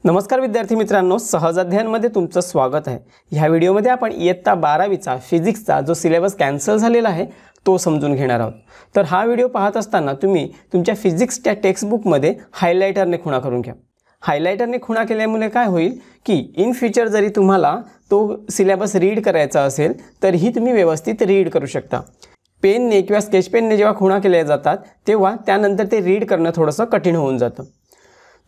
नमस्कार विद्यार्थी मित्रांनो, सहज अध्ययनमध्ये तुमचं स्वागत आहे। ह्या व्हिडिओमध्ये आपण इयत्ता 12वीचा फिजिक्सचा जो सिलेबस कॅन्सल झालेला आहे तो समजून घेणार आहोत। तर हा व्हिडिओ पाहत असताना तुम्ही तुमच्या फिजिक्सच्या टेक्स्टबुकमध्ये हायलाइटरने खुणा करून घ्या। हायलाइटरने खुणा केल्यामुळे काय होईल की इन फ्युचर जरी तुम्हाला तो सिलेबस रीड करायचा असेल तरीही तुम्ही व्यवस्थित रीड करू शकता। पेनने किंवा स्केच पेनने जेव्हा खुणा केल्या जातात तेव्हा त्यानंतर ते रीड करणं थोडंसं कठीण होऊन जातं।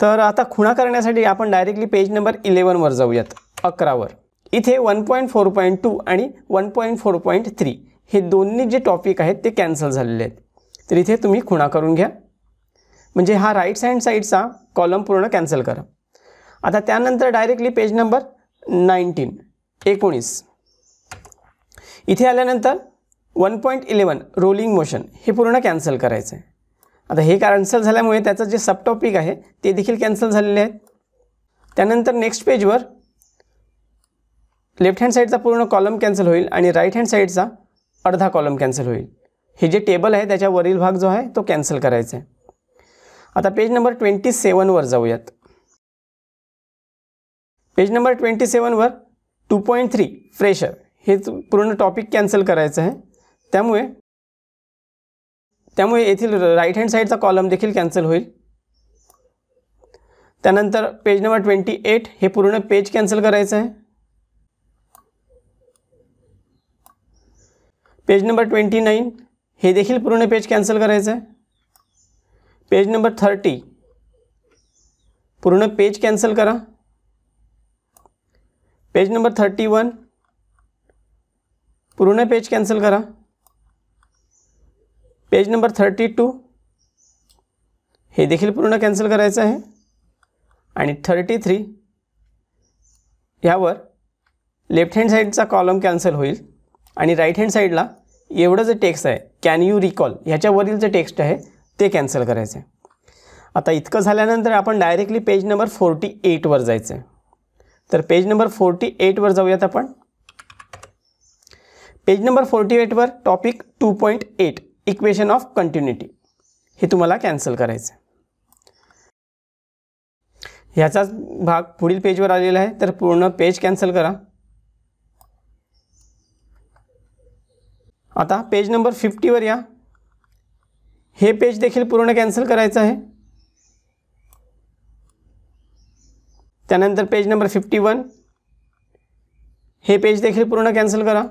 तर आता खुणा करण्यासाठी आपण डायरेक्टली पेज नंबर 11 वर जाऊयात, 11 वर। इथे 1.4.2 आणि 1.4.3 हे दोन्ही जे टॉपिक आहेत ते कॅन्सल झालेले आहेत। तर इथे तुम्ही खुणा करून घ्या, म्हणजे हा राईट हँड साईडचा कॉलम पूर्ण कॅन्सल करा। आता त्यानंतर डायरेक्टली पेज नंबर 19 इथे आल्यानंतर 1.11 रोलिंग मोशन हे पूर्ण कॅन्सल करायचं आहे। आता हे कॅन्सल झाल्यामुळे त्याचं जे सब टॉपिक आहे ते देखील कॅन्सल झालेले आहेत। त्यानंतर नेक्स्ट पेजवर लेफ्ट हँड साईडचा पूर्ण कॉलम कॅन्सल होईल आणि राईट हँड साईडचा अर्धा कॉलम कॅन्सल होईल। हे जे टेबल आहे त्याच्या वरील भाग जो आहे तो कॅन्सल करायचा आहे। आता पेज नंबर 27 वर जाऊयात। पेज नंबर 27 वर 2.3 फ्रेशर हे पूर्ण टॉपिक कॅन्सल करायचं आहे। त्यामुळे येथील राईट हँड साईडचा कॉलम देखील कॅन्सल होईल। त्यानंतर पेज नंबर 28 हे पूर्ण पेज कॅन्सल करायचं आहे। पेज नंबर 29 हे देखील पूर्ण पेज कॅन्सल करायचं आहे। पेज नंबर 30 पूर्ण पेज कॅन्सल करा। पेज नंबर 31 पूर्ण पेज कॅन्सल करा। पेज नंबर 32 हे देखील पूर्ण कॅन्सल करायचं आहे। आणि 33 यावर लेफ्ट हँड साईडचा कॉलम कॅन्सल होईल आणि राईट हँड साईडला एवढं जे टेक्स्ट आहे कॅन यू रिकॉल ह्याच्यावरील जे टेक्स्ट आहे ते कॅन्सल करायचं आहे। आता इतकं झाल्यानंतर आपण डायरेक्टली पेज नंबर 48 वर जायचं आहे। तर पेज नंबर 48 वर जाऊयात आपण। पेज नंबर 48 वर टॉपिक 2.8 इक्वेशन ऑफ कंटिन्युटी हे तुम्हाला कॅन्सल करायचं आहे। ह्याचाच भाग पुढील पेजवर आलेला आहे, तर पूर्ण पेज कॅन्सल करा। आता पेज नंबर 50 वर या। हे पेज देखील पूर्ण कॅन्सल करायचं आहे। त्यानंतर पेज नंबर 51 हे पेज देखील पूर्ण कॅन्सल करा।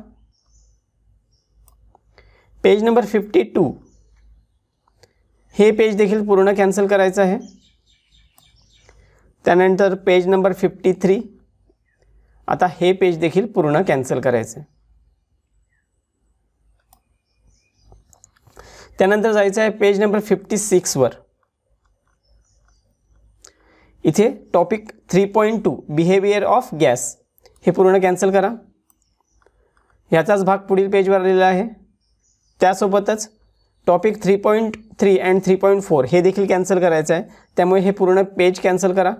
पेज नंबर 52 हे पेज देखील पूर्ण कॅन्सल करायचं आहे। त्यानंतर पेज नंबर 53 आता हे पेज देखील पूर्ण कॅन्सल करायचं आहे। त्यानंतर जायचं आहे पेज नंबर 56 वर। इथे टॉपिक 3.2 बिहेवियर ऑफ गॅस हे पूर्ण कॅन्सल करा। याचाच भाग पुढील पेजवर आलेला आहे। त्यासोबतच टॉपिक 3.3 अँड 3.4 हे देखील कॅन्सल करायचं आहे, त्यामुळे हे पूर्ण पेज कॅन्सल करा।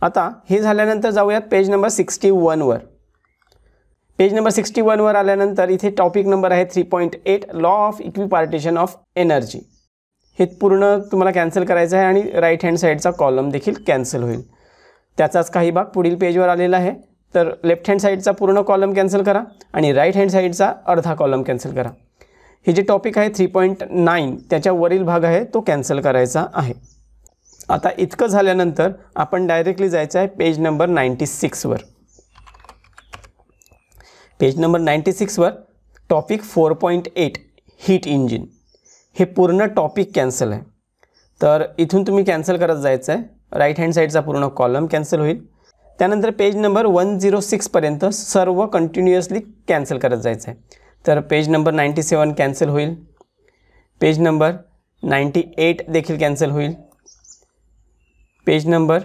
आता हे झाल्यानंतर जाऊयात पेज नंबर 61 वर। पेज नंबर 61 वर आल्यानंतर इथे टॉपिक नंबर आहे 3.8 लॉ ऑफ इक्विपार्टिशन ऑफ एनर्जी हे पूर्ण तुम्हाला कॅन्सल करायचं आहे आणि राईट हँड साईडचा कॉलम देखील कॅन्सल होईल। त्याचाच काही भाग पुढील पेजवर आलेला आहे। तर लेफ्ट हँड साईडचा पूर्ण कॉलम कॅन्सल करा आणि राईट हँड साईडचा अर्धा कॉलम कॅन्सल करा। हे जे टॉपिक आहे 3.9 त्याच्या वरील भाग आहे तो कॅन्सल करायचा आहे। आता इतकं झाल्यानंतर आपण डायरेक्टली जायचं आहे पेज नंबर 96 वर। पेज नंबर 96 वर टॉपिक 4.8 हीट इंजिन हे पूर्ण टॉपिक कॅन्सल आहे। तर इथून तुम्ही कॅन्सल करत जायचं आहे। राईट हँड साईडचा पूर्ण कॉलम कॅन्सल होईल। त्यानंतर पेज नंबर 106 पर्यंत सर्व कंटिन्युअसली कॅन्सल करत जायचं आहे। तर पेज नंबर 97 कॅन्सल होईल। पेज नंबर 98 देखील कॅन्सल होईल। पेज नंबर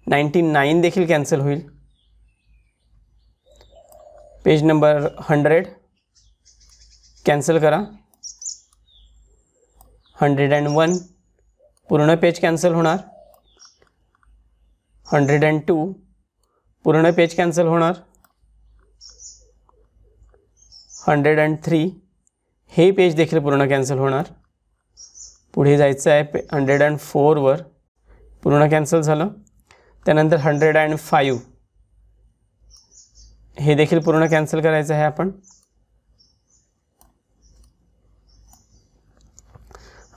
99 देखील कॅन्सल होईल। पेज नंबर 100 कॅन्सल करा। 101 पूर्ण पेज कॅन्सल होणार। 102 पूर्ण पेज कॅन्सल होणार। 103 हे पेज देखील पूर्ण कॅन्सल होणार। पुढे जायचं आहे 104 वर, पूर्ण कॅन्सल झालं. त्यानंतर 105 हे देखील पूर्ण कॅन्सल करायचं आहे आपण.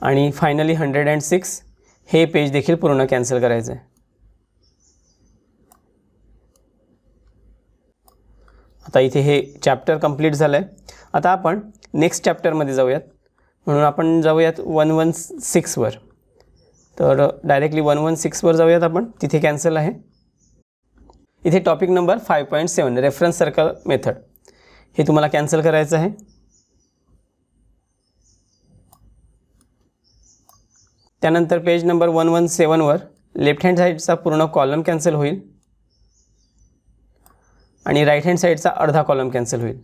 आणि फायनली 106 हे पेज देखील पूर्ण कॅन्सल करायचं आहे. आता इथे हे चॅप्टर कंप्लीट झालं आहे. आता आपण नेक्स्ट चॅप्टरमध्ये जाऊयात. म्हणून आपण जाऊयात 116 वर. तर डायरेक्टली 116 वर जाऊयात आपण. तिथे कॅन्सल आहे. इथे topic number 5.7 reference circle method हे तुम्हाला कॅन्सल करायचं आहे. त्यानंतर पेज नंबर 117 वर लेफ्ट हँड साईडचा पूर्ण कॉलम कॅन्सल होईल आणि राईट हँड साईडचा अर्धा कॉलम कॅन्सल होईल.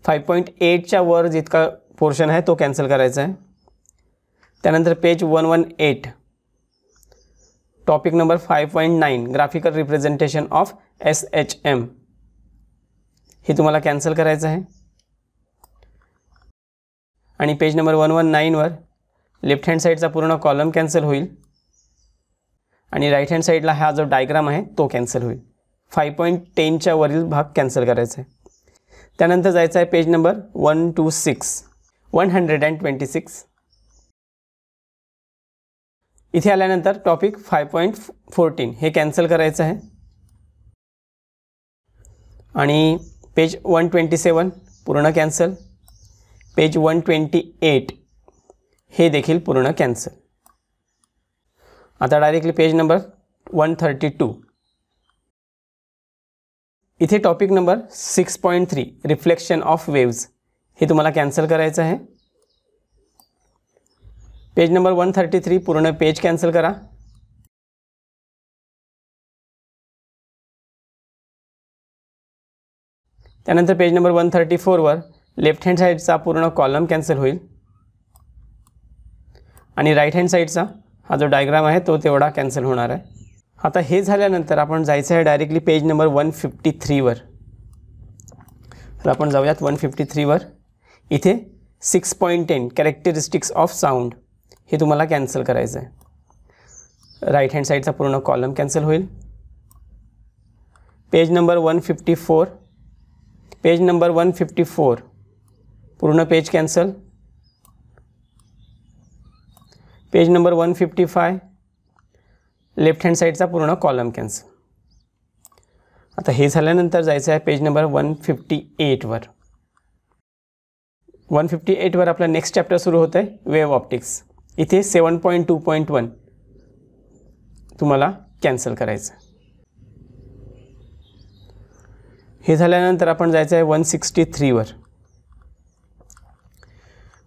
5.8च्या वर जितका पोर्शन आहे तो कॅन्सल करायचा आहे. त्यानंतर page 118 topic number 5.9 graphical representation of SHM हे तुम्हाला कॅन्सल करायचं आहे. आणि पेज नंबर 119 वर लेफ्ट हँड साईडचा पूर्ण कॉलम कॅन्सल होईल आणि राईट हँड साईडला हा जो डायग्राम आहे तो कॅन्सल होईल. 5.10च्या वरील भाग कॅन्सल करायचा आहे. त्यानंतर जायचं आहे पेज नंबर 126. इथे आल्यानंतर टॉपिक 5.14 हे कॅन्सल करायचं आहे. आणि पेज 127 पूर्ण कॅन्सल. पेज 128 हे देखील पूर्ण कॅन्सल. आता डायरेक्टली पेज नंबर 132. इथे topic number 6.3 reflection of waves हे तुम्हाला कॅन्सल करायचं आहे. पेज नंबर 133 पूर्ण पेज कॅन्सल करा. त्यानंतर पेज नंबर 134 वर लेफ्ट हँड साईडचा पूर्ण कॉलम कॅन्सल होईल आणि राईट हँड साईडचा हा जो डायग्राम आहे तो तेवढा कॅन्सल होणार आहे. आता हे झाल्यानंतर आपण जायचं आहे डायरेक्टली पेज नंबर 153 वर. तर आपण जाऊयात 153 वर. इथे 6.10 कॅरेक्टरिस्टिक्स ऑफ साऊंड हे तुम्हाला कॅन्सल करायचं आहे. राईट हँड साईडचा पूर्ण कॉलम कॅन्सल होईल. पेज नंबर 154 पूर्ण page cancel. Page number 155 left hand साईडचा पूर्ण कॉलम कॅन्सल. आता हे झाल्यानंतर जायचं आहे पेज नंबर 158 वर. 158 वर आपला नेक्स्ट चॅप्टर सुरू होतं आहे वेव्ह ऑप्टिक्स. इथे 7.2.1 तुम्हाला कॅन्सल करायचं. हे झाल्यानंतर आपण जायचं आहे 163 वर.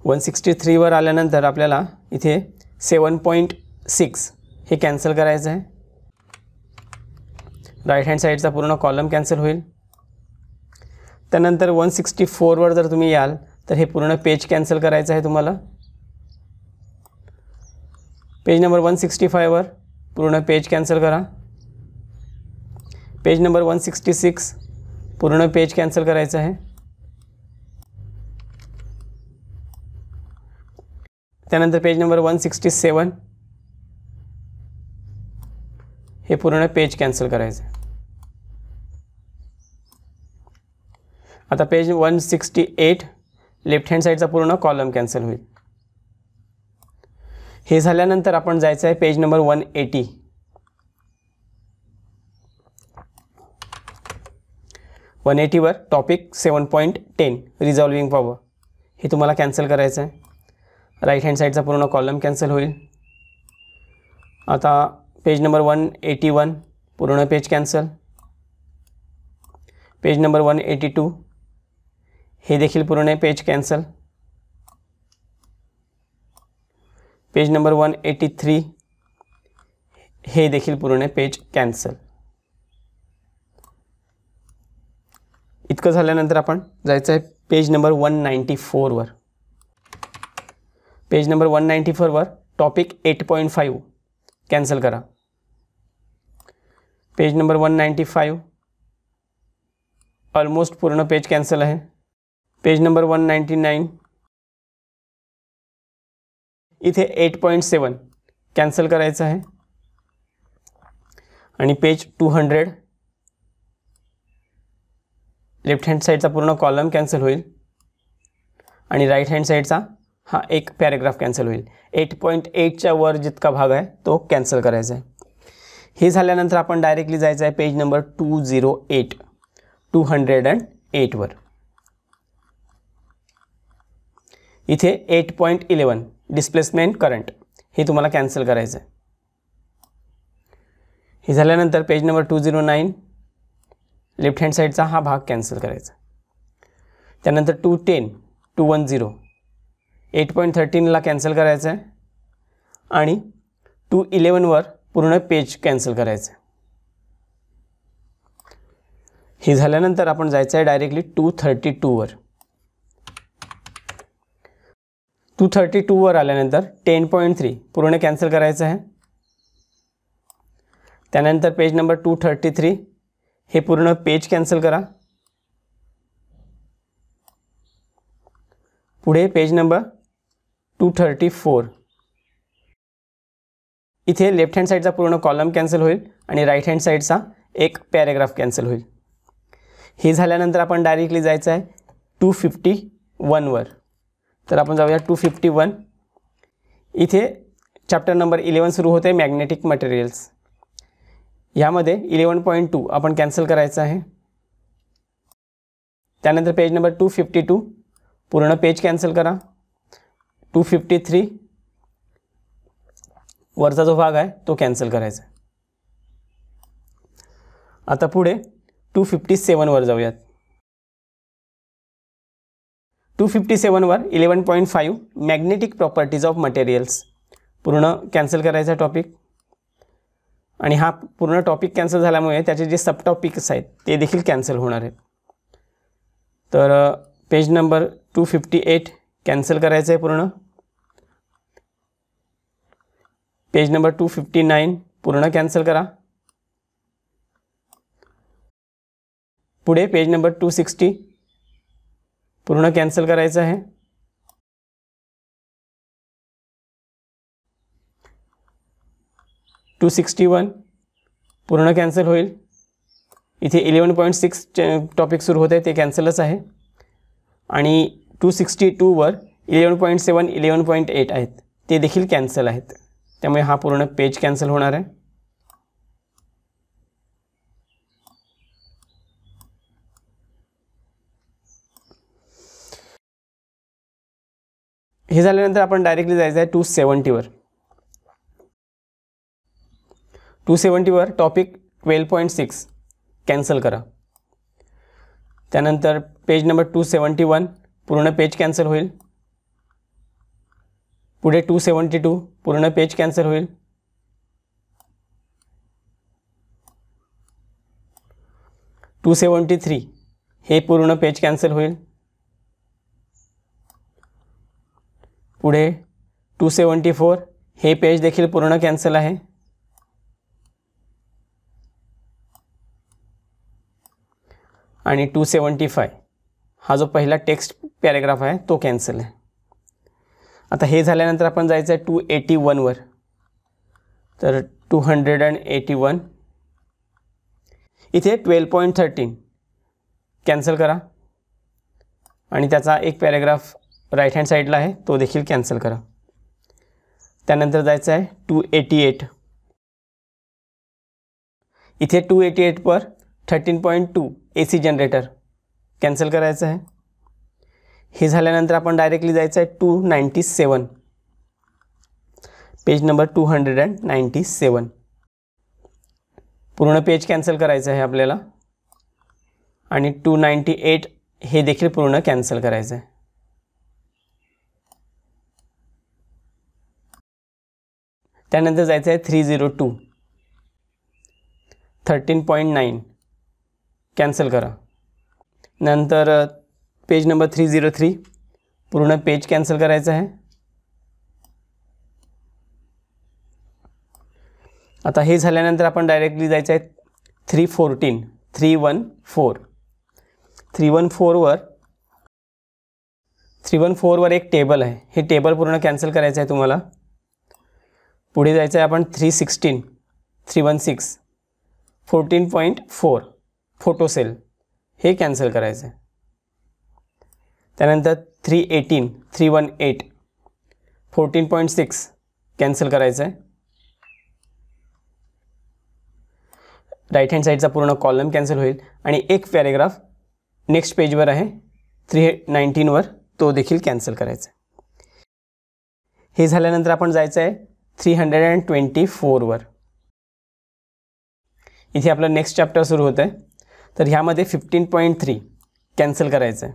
163 वर आल्यानंतर आपल्याला इथे 7.6 हे कॅन्सल करायचं आहे. राईट हँड साईडचा पूर्ण कॉलम कॅन्सल होईल. त्यानंतर 164 वर जर तुम्ही याल तर हे पूर्ण पेज कॅन्सल करायचं आहे तुम्हाला. पेज नंबर 165 वर पूर्ण पेज कॅन्सल करा. पेज नंबर 166 पूर्ण पेज कॅन्सल करायचं आहे. त्यानंतर पेज नंबर 167 हे पूर्ण पेज कॅन्सल करायचं आहे. आता पेज 168 लेफ्ट हँड साईडचा पूर्ण कॉलम कॅन्सल होईल. हे झाल्यानंतर आपण जायचं आहे पेज नंबर 180. 180 वर टॉपिक 7.10 रिझॉल्विंग पॉवर हे तुम्हाला कॅन्सल करायचं आहे. राईट हँड साईडचा पूर्ण कॉलम कॅन्सल होईल. आता पेज नंबर 181 पूर्ण पेज कॅन्सल. पेज नंबर 182 हे देखील पूर्ण पेज कॅन्सल. पेज नंबर 183 हे देखील पूर्ण पेज कॅन्सल. इतकं झाल्यानंतर आपण जायचं आहे पेज नंबर 194 वर. पेज नंबर 194 वर टॉपिक 8.5 कॅन्सल करा. पेज नंबर 195 ऑलमोस्ट पूर्ण पेज कॅन्सल आहे. पेज नंबर 199 इथे 8.7 कॅन्सल करायचं आहे आणि पेज 200 लेफ्ट हँड साईडचा पूर्ण कॉलम कॅन्सल होईल आणि राईट हँड साईडचा हा एक पॅरेग्राफ कॅन्सल होईल. 8.8च्या वर जितका भाग आहे तो कॅन्सल करायचा आहे. हे झाल्यानंतर आपण डायरेक्टली जायचं आहे पेज नंबर 208 वर. इथे 8.11 डिस्प्लेसमेंट करंट हे तुम्हाला कॅन्सल करायचं आहे. हे झाल्यानंतर पेज नंबर 209 लेफ्ट हँड साईडचा हा भाग कॅन्सल करायचा. त्यानंतर 210 8.13ला कॅन्सल करायचं आहे आणि 211वर पूर्ण पेज कॅन्सल करायचं आहे. हे झाल्यानंतर आपण जायचं आहे डायरेक्टली 232वर. 232वर आल्यानंतर 10.3 पूर्ण कॅन्सल करायचं आहे. त्यानंतर पेज नंबर 233 हे पूर्ण पेज कॅन्सल करा. पुढे पेज नंबर 234 इथे लेफ्ट हँड साईडचा पूर्ण कॉलम कॅन्सल होईल आणि राईट हँड साईडचा एक पॅरेग्राफ कॅन्सल होईल. हे झाल्यानंतर आपण डायरेक्टली जायचं आहे 251वर. तर आपण जाऊया 251. इथे चॅप्टर नंबर 11 सुरू होते मॅग्नेटिक मटेरियल्स. यामध्ये 11.2 आपण कॅन्सल करायचं आहे. त्यानंतर पेज नंबर 252 पूर्ण पेज कॅन्सल करा. 253 वरचा जो भाग आहे तो कॅन्सल करायचा. आता पुढे 257वर जाऊयात. 257वर 11.5 मॅग्नेटिक प्रॉपर्टीज ऑफ मटेरियल्स पूर्ण कॅन्सल करायचा टॉपिक. आणि हा पूर्ण टॉपिक कॅन्सल झाल्यामुळे त्याचे जे सब टॉपिक्स आहेत ते देखील कॅन्सल होणार आहेत. तर पेज नंबर 258 कॅन्सल करायचं आहे पूर्ण. पेज नंबर 259 पूर्ण कॅन्सल करा. पुढे पेज नंबर 260 पूर्ण कॅन्सल करायचं आहे. टू 261 पूर्ण कॅन्सल होईल. इथे 11.6 टॉपिक सुरू होते ते कॅन्सलच आहे. आणि 262वर 11.7 11.8 आहेत ते देखील कॅन्सल आहेत. त्यामुळे हा पूर्ण पेज कॅन्सल होणार आहे. हे झाल्यानंतर आपण डायरेक्टली जायचं आहे 270वर. 270वर टॉपिक 12.6 कॅन्सल करा. त्यानंतर पेज नंबर 271 पूर्ण पेज कॅन्सल होईल. पुढे 272 पूर्ण पेज कॅन्सल होईल. 273 हे पूर्ण पेज कॅन्सल होईल. पुढे 274 हे पेज देखील पूर्ण कॅन्सल आहे. आणि 275 हा जो पहिला टेक्स्ट पॅरेग्राफ आहे तो कॅन्सल आहे. आता हे झाल्यानंतर आपण जायचं आहे 281वर. तर 281 इथे 12.13 कॅन्सल करा आणि त्याचा एक पॅरेग्राफ राईट हँड साईडला आहे तो देखील कॅन्सल करा. त्यानंतर जायचं आहे 288. इथे 288वर 13.2 AC जनरेटर कॅन्सल करायचं आहे. हे झाल्यानंतर आपण डायरेक्टली जायचं आहे 297 पेज नंबर 297 पूर्ण पेज कॅन्सल करायचं आहे आपल्याला. आणि 298 हे देखील पूर्ण कॅन्सल करायचं आहे. त्यानंतर जायचं आहे 302 13.9 कॅन्सल करा. नंतर पेज नंबर 303 पूर्ण पेज कॅन्सल करायचं आहे. आता हे झाल्यानंतर आपण डायरेक्टली जायचं आहे 314 314वर 314वर एक टेबल आहे, हे टेबल पूर्ण कॅन्सल करायचं आहे तुम्हाला. पुढे जायचं आहे आपण 316, 316, 14.4 फोटोसेल हे कॅन्सल करायचं आहे. त्यानंतर 318, 318, 14.6 कॅन्सल करायचं आहे. राईट हँड साईडचा पूर्ण कॉलम कॅन्सल होईल आणि एक पॅरेग्राफ नेक्स्ट पेजवर आहे 319वर, तो देखील कॅन्सल करायचा आहे. हे झाल्यानंतर आपण जायचं आहे 324वर. इथे आपलं नेक्स्ट चॅप्टर सुरू होतं आहे. तर ह्यामध्ये 15.3 कॅन्सल करायचं आहे.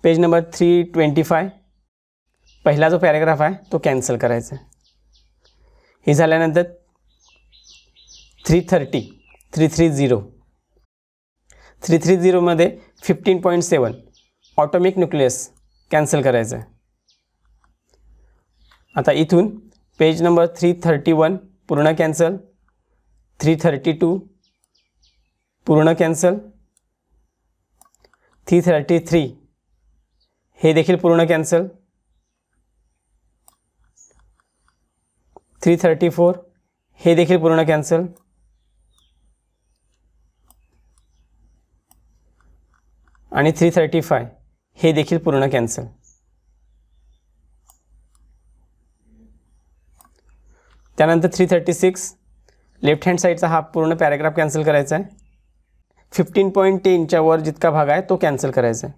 पेज नंबर 325 पहिला जो पॅरेग्राफ आहे तो कॅन्सल करायचा आहे. हे झाल्यानंतर 330, 330मध्ये 15.7 ऑटोमिक न्यूक्लियस कॅन्सल करायचं आहे. आता इथून पेज नंबर 331 पूर्ण कॅन्सल, 332 पूर्ण कॅन्सल, 333 हे देखील पूर्ण कॅन्सल, 334 हे देखील पूर्ण कॅन्सल आणि 335 हे देखील पूर्ण कॅन्सल. त्यानंतर 336 लेफ्ट हँड साईडचा हा पूर्ण पॅरेग्राफ कॅन्सल करायचा आहे. 15.10च्या वर जितका भाग आहे तो कॅन्सल करायचा आहे.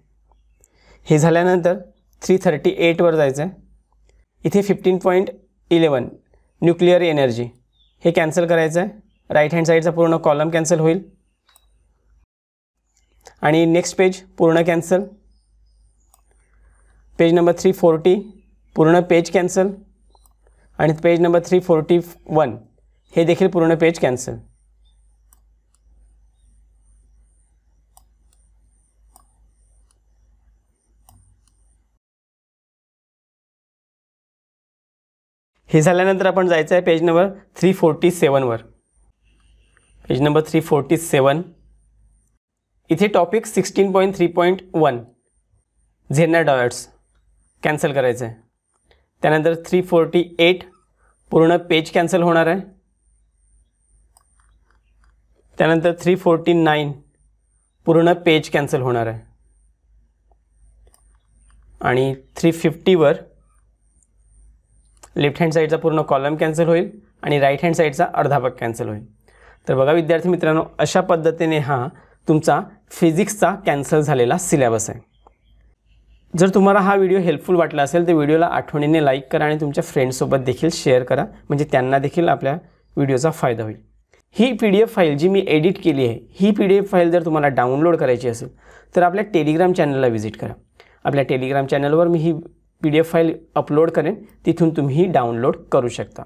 हे झाल्यानंतर 338वर जायचं आहे. इथे 15.11 न्यूक्लिअर एनर्जी हे कॅन्सल करायचं आहे. राईट हँड साईडचा पूर्ण कॉलम कॅन्सल होईल आणि नेक्स्ट पेज पूर्ण कॅन्सल. पेज नंबर 340 पूर्ण पेज कॅन्सल आणि पेज नंबर 341 हे देखील पूर्ण पेज कॅन्सल. हे झाल्यानंतर आपण जायचं आहे पेज नंबर 347वर. पेज नंबर 347 इथे टॉपिक 16.3.1 झेनर डायोड्स कॅन्सल करायचं आहे. त्यानंतर 348 पूर्ण पेज कॅन्सल होणार आहे. त्यानंतर 349 पूर्ण पेज कॅन्सल होणार आहे आणि 350वर लेफ्ट हँड साईडचा पूर्ण कॉलम कॅन्सल होईल आणि राईट हँड साईडचा अर्धा भाग कॅन्सल होईल. तर बघा विद्यार्थी मित्रांनो, अशा पद्धतीने हा तुमचा फिजिक्सचा कॅन्सल झालेला सिलेबस आहे. जर तुम्हाला हा व्हिडिओ हेल्पफुल वाटला असेल तर व्हिडिओला आठवणीने लाईक करा आणि तुमच्या फ्रेंड्ससोबत देखील शेअर करा, म्हणजे त्यांना देखील आपल्या व्हिडिओचा फायदा होईल. ही PDF फाईल जी मी एडिट केली आहे, ही PDF फाईल जर तुम्हाला डाउनलोड करायची असेल तर आपल्या टेलिग्राम चॅनलला व्हिजिट करा. आपल्या टेलिग्राम चॅनलवर मी ही PDF फाईल अपलोड करेन, तिथून तुम्ही डाउनलोड करू शकता.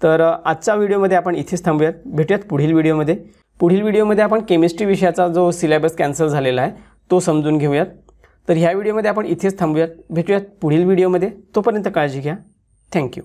तर आजच्या व्हिडिओमध्ये आपण इथेच थांबूयात. भेटूयात पुढील व्हिडिओमध्ये. पुढील व्हिडिओमध्ये आपण केमिस्ट्री विषयाचा जो सिलेबस कॅन्सल झालेला आहे तो समजून घेऊयात. तर ह्या व्हिडिओमध्ये आपण इथेच थांबूयात. भेटूयात पुढील व्हिडिओमध्ये. तोपर्यंत काळजी घ्या. थँक्यू.